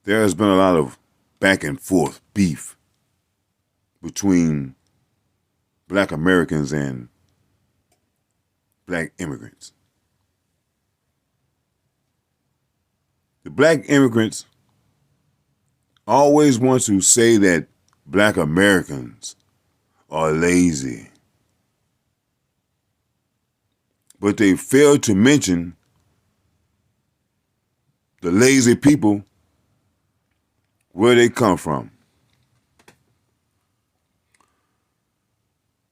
There has been a lot of back and forth beef between Black Americans and Black immigrants. The Black immigrants always want to say that Black Americans are lazy, but they fail to mention the lazy people where they come from.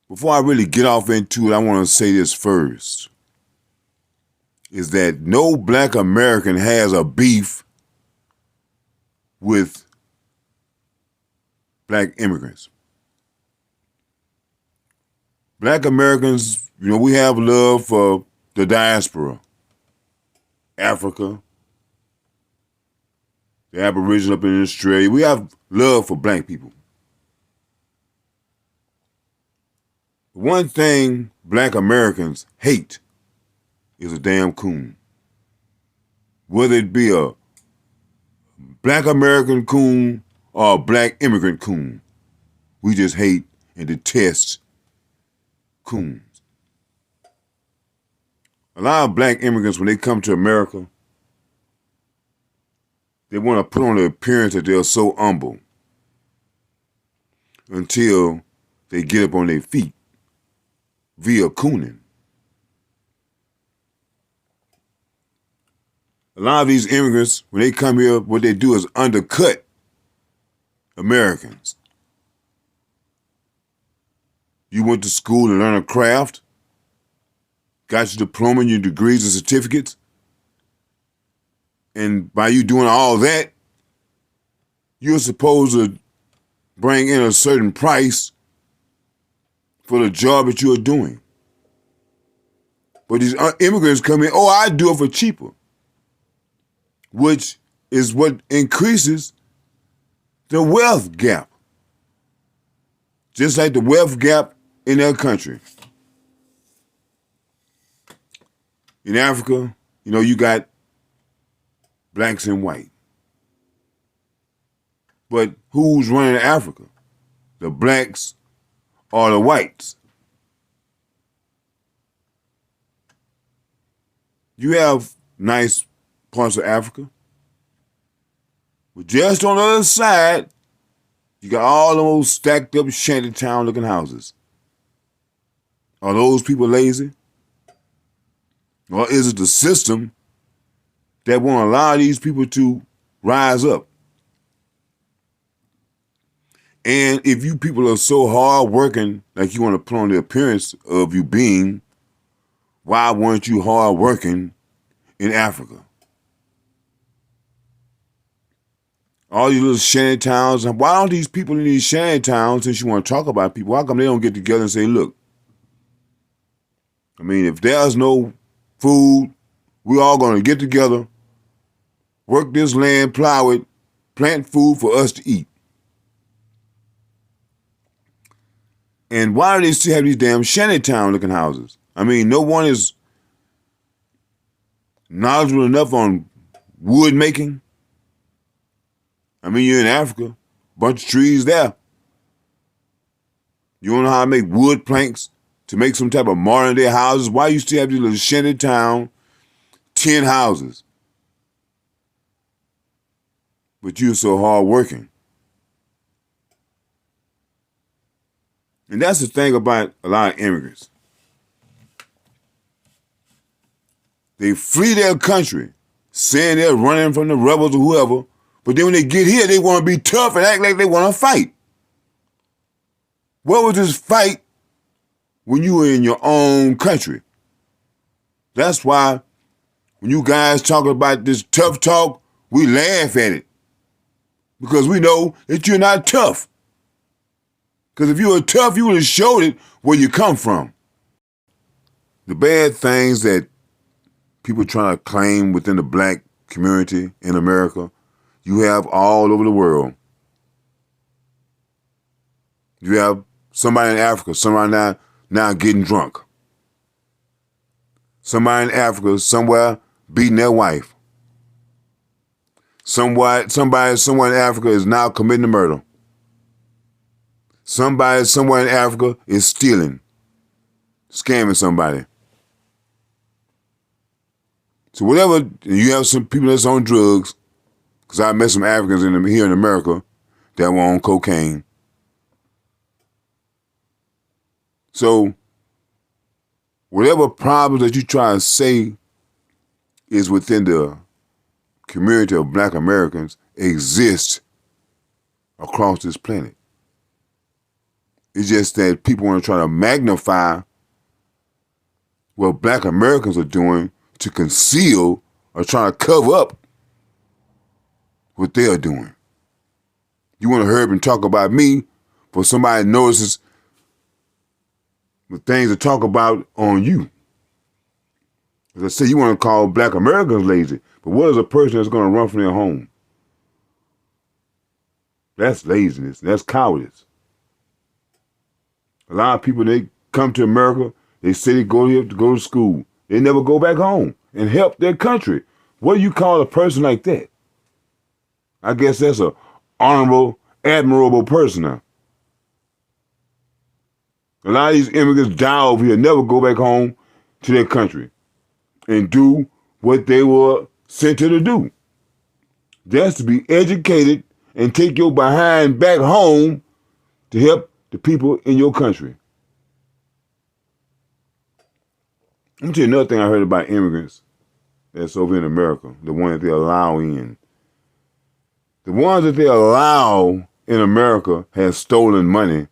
Before I really get off into it, I want to say this first, is that no Black American has a beef with Black immigrants. Black Americans, we have love for the diaspora, Africa, the Aboriginal up in Australia. We have love for Black people. One thing Black Americans hate is a damn coon. Whether it be a Black American coon or a Black immigrant coon, we just hate and detest coons. A lot of Black immigrants, when they come to America, they want to put on the appearance that they're so humble until they get up on their feet via cooning. A lot of these immigrants, when they come here, what they do is undercut Americans. You went to school to learn a craft, got your diploma, your degrees and certificates, and by you doing all that, you're supposed to bring in a certain price for the job that you're doing. But these immigrants come in, I do it for cheaper, which is what increases the wealth gap. Just like the wealth gap in their country. In Africa, you got blacks and white. But who's running Africa? The blacks or the whites? You have nice parts of Africa, but just on the other side, you got all those stacked up shanty town looking houses. Are those people lazy? Or is it the system that won't allow these people to rise up? And if you people are so hard working, like you want to put on the appearance of you being, why weren't you hard working in Africa? All these little shanty towns, why don't these people in these shanty towns, since you want to talk about people, why come they don't get together and say, look, if there's no food, we're all going to get together, work this land, plow it, plant food for us to eat. And why do they still have these damn shantytown looking houses? No one is knowledgeable enough on wood making. You're in Africa, bunch of trees there. You don't know how to make wood planks to make some type of modern day houses. Why you still have these little shantytown tin houses? But you're so hard working. And that's the thing about a lot of immigrants. They flee their country, saying they're running from the rebels or whoever, but then when they get here, they want to be tough and act like they want to fight. What was this fight when you were in your own country? That's why when you guys talk about this tough talk, we laugh at it. Because we know that you're not tough. Because if you were tough, you would have showed it where you come from. The bad things that people trying to claim within the Black community in America, you have all over the world. You have somebody in Africa, somebody now getting drunk. Somebody in Africa somewhere beating their wife. somewhere in Africa is now committing a murder. Somebody somewhere in Africa is stealing, scamming somebody. So whatever, you have some people that's on drugs, because I met some Africans here in America that were on cocaine. So whatever problems that you try to say is within the community of Black Americans exist across this planet. It's just that people want to try to magnify what Black Americans are doing to conceal or try to cover up what they are doing. You want to hurry up and talk about me, but somebody notices the things to talk about on you. As I say, you want to call Black Americans lazy, but what is a person that's going to run from their home? That's laziness. That's cowardice. A lot of people, they come to America, they say they go here to go to school. They never go back home and help their country. What do you call a person like that? I guess that's a honorable, admirable person now. A lot of these immigrants die over here, never go back home to their country and do what they were sent here to do. That's to be educated and take your behind back home to help the people in your country. Let me tell you another thing I heard about immigrants that's over in America, the one that they allow in. The ones that they allow in America have stolen money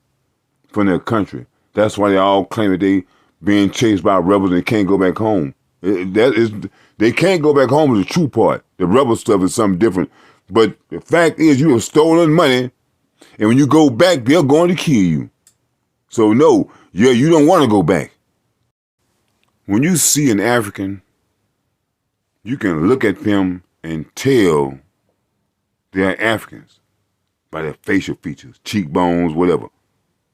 from their country. That's why they all claim that they being chased by rebels and can't go back home. They can't go back home is the true part. The rebel stuff is something different. But the fact is you have stolen money, and when you go back, they're going to kill you. So no, you don't want to go back. When you see an African, you can look at them and tell they're Africans by their facial features, cheekbones, whatever.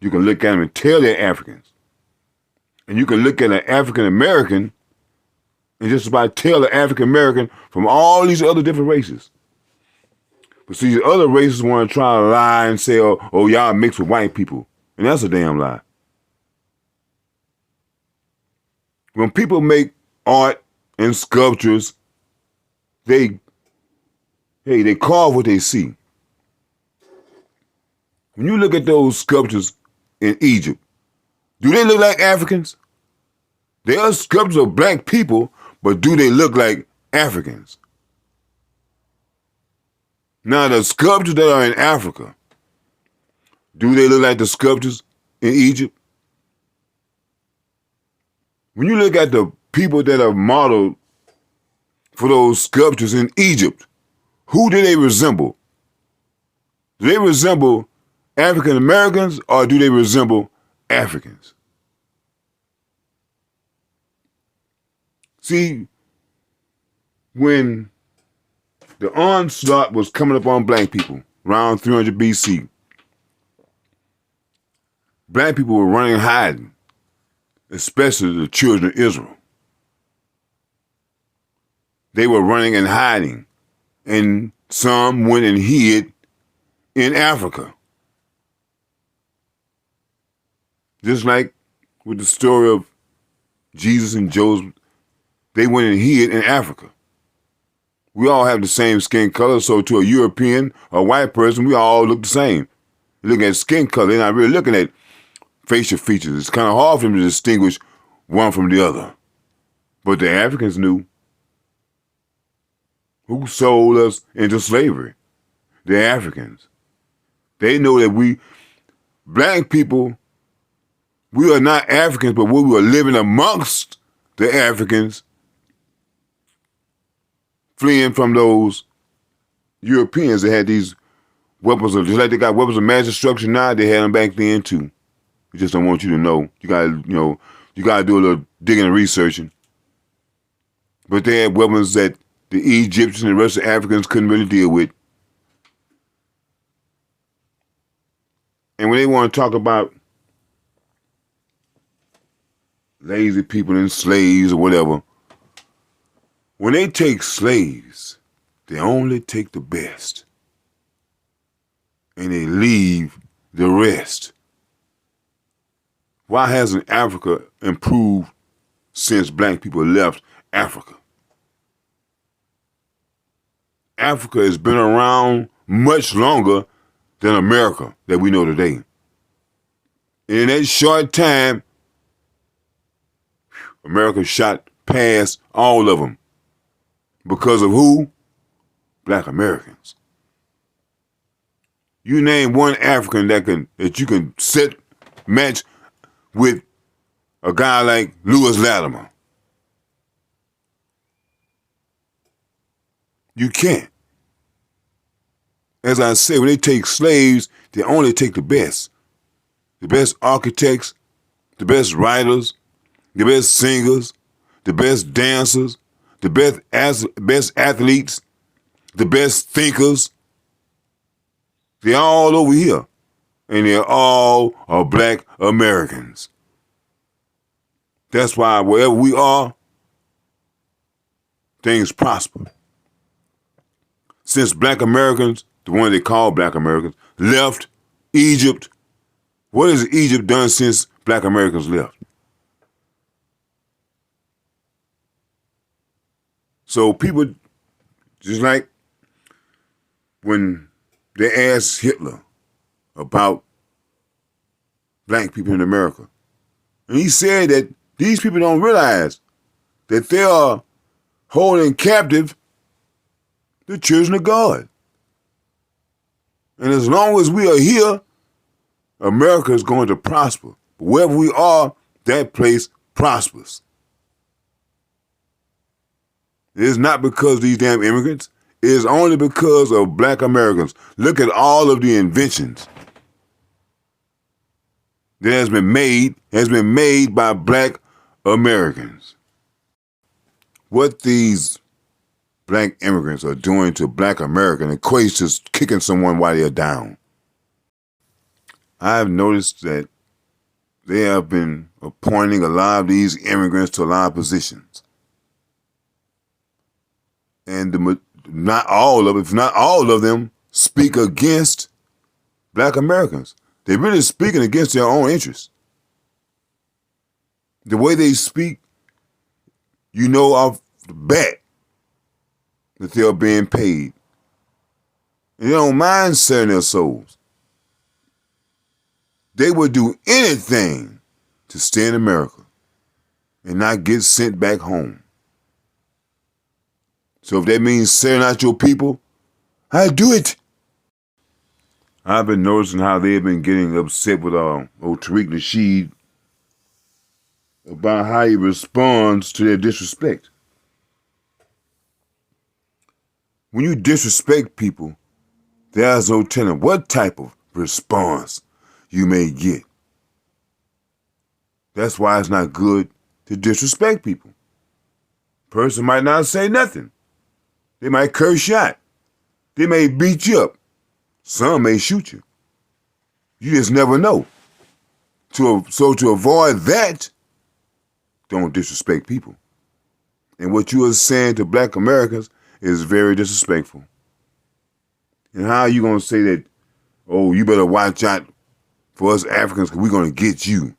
You can look at them and tell they're Africans. And you can look at an African American and just about tell the African American from all these other different races. But see, the other races want to try to lie and say, oh, y'all mixed with white people. And that's a damn lie. When people make art and sculptures, they carve what they see. When you look at those sculptures in Egypt, do they look like Africans? They are sculptures of black people, but do they look like Africans? Now, the sculptures that are in Africa, do they look like the sculptures in Egypt? When you look at the people that are modeled for those sculptures in Egypt, who do they resemble? Do they resemble African Americans or do they resemble Africans? See, when the onslaught was coming up on black people around 300 BC, black people were running and hiding, especially the children of Israel. They were running and hiding, and some went and hid in Africa. Just like with the story of Jesus and Joseph, they went and hid in Africa. We all have the same skin color, so to a European or white person, we all look the same. They look at skin color, they're not really looking at facial features. It's kind of hard for them to distinguish one from the other. But the Africans knew. Who sold us into slavery? The Africans. They know that black people, we are not Africans, but we were living amongst the Africans, fleeing from those Europeans that had these weapons of, just like they got weapons of mass destruction now, they had them back then too. We just don't want you to know. You gotta do a little digging and researching. But they had weapons that the Egyptians and the rest of the Africans couldn't really deal with. And when they want to talk about lazy people and slaves or whatever, when they take slaves They only take the best and they leave the rest. Why hasn't Africa improved since black people left Africa? Africa has been around much longer than America that we know today. And in that short time, America shot past all of them. Because of who? Black Americans. You name one African that you can match with a guy like Lewis Latimer. You can't. As I said, when they take slaves, they only take the best. The best architects, the best writers, the best singers, the best dancers, the best athletes, the best thinkers. They're all over here. And they're all black Americans. That's why wherever we are, things prosper. Since black Americans, the one they call black Americans, left Egypt, what has Egypt done since black Americans left? So people, just like when they asked Hitler about black people in America, and he said that these people don't realize that they are holding captive the children of God. And as long as we are here, America is going to prosper. Wherever we are, that place prospers. It is not because of these damn immigrants. It is only because of black Americans. Look at all of the inventions that has been made by black Americans. What these black immigrants are doing to black Americans equates to kicking someone while they're down. I've noticed that they have been appointing a lot of these immigrants to a lot of positions. And not all of them speak against black Americans. They're really speaking against their own interests. The way they speak, you know off the bat that they're being paid. And they don't mind selling their souls. They would do anything to stay in America and not get sent back home. So if that means selling out your people, I do it. I've been noticing how they've been getting upset with old Tariq Nasheed about how he responds to their disrespect. When you disrespect people, there's no telling what type of response you may get. That's why it's not good to disrespect people. Person might not say nothing. They might curse you out. They may beat you up. Some may shoot you. You just never know. So to avoid that, don't disrespect people. And what you are saying to black Americans is very disrespectful. And how are you going to say that, oh, you better watch out for us Africans because we're going to get you?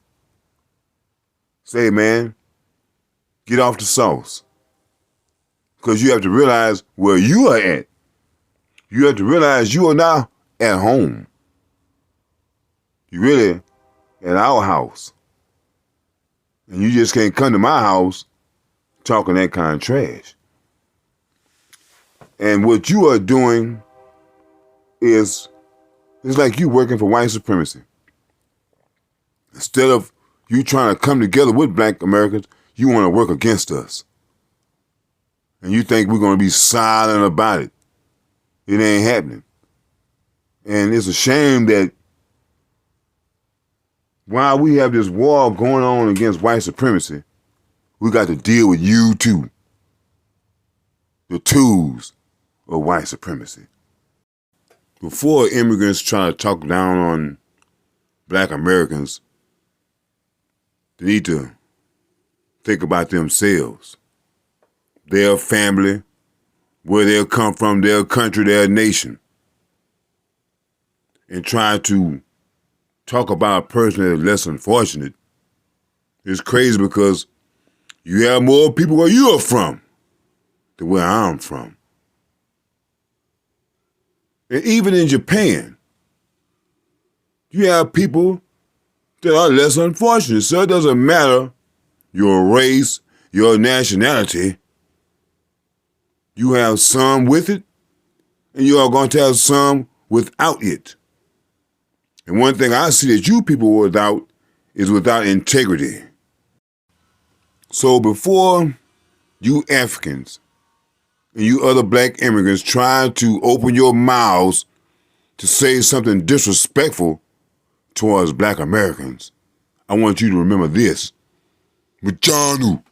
Say, man, get off the sauce. Because you have to realize where you are at. You have to realize you are now at home. You're really at our house. And you just can't come to my house talking that kind of trash. And what you are doing is, it's like you working for white supremacy. Instead of you trying to come together with black Americans, you want to work against us. And you think we're going to be silent about it. It ain't happening. And it's a shame that while we have this war going on against white supremacy, we got to deal with you too. The tools of white supremacy. Before immigrants try to talk down on black Americans, they need to think about themselves, their family, where they'll come from, their country, their nation, and try to talk about a person that's less unfortunate, it's crazy because you have more people where you are from than where I'm from. And even in Japan, you have people that are less unfortunate. So it doesn't matter your race, your nationality. You have some with it, and you are going to have some without it. And one thing I see that you people without is without integrity. So before you Africans and you other black immigrants try to open your mouths to say something disrespectful towards black Americans, I want you to remember this. Machanu.